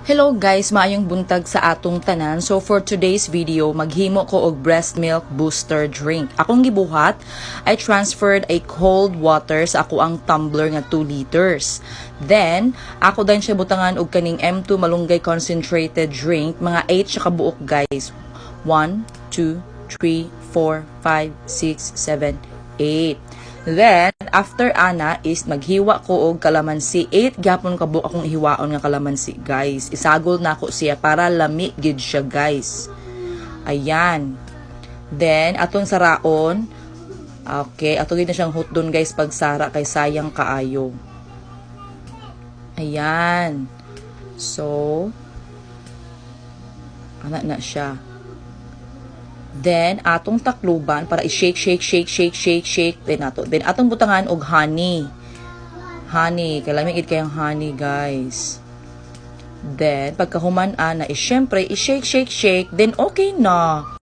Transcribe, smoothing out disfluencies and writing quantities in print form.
Hello guys, maayong buntag sa atong tanan. So for today's video, maghimo ko og breast milk booster drink. Akong gibuhat, I transferred a cold water sa ako ang tumbler nga 2 liters. Then, ako din siya butangan og kaning M2 malunggay concentrated drink, mga 8 siya kabuok guys. 1, 2, 3, 4, 5, 6, 7, 8. Then, after ana is maghiwa ko og kalamansi. 8 gyapon kabuok akong ihiwaon nga kalamansi, guys. Isagol na ako siya para lami gid siya, guys. Ayan. Then, atong saraon. Okay, ato gid na siyang hotdon, guys, pag sara kay sayang kaayo. Ayan. So, ana na siya. Then, atong takluban para i-shake, shake. Then, atong butangan og honey. Honey. Kalamig kayang honey, guys. Then, pagkahuman na, syempre, i-shake. Then, okay na.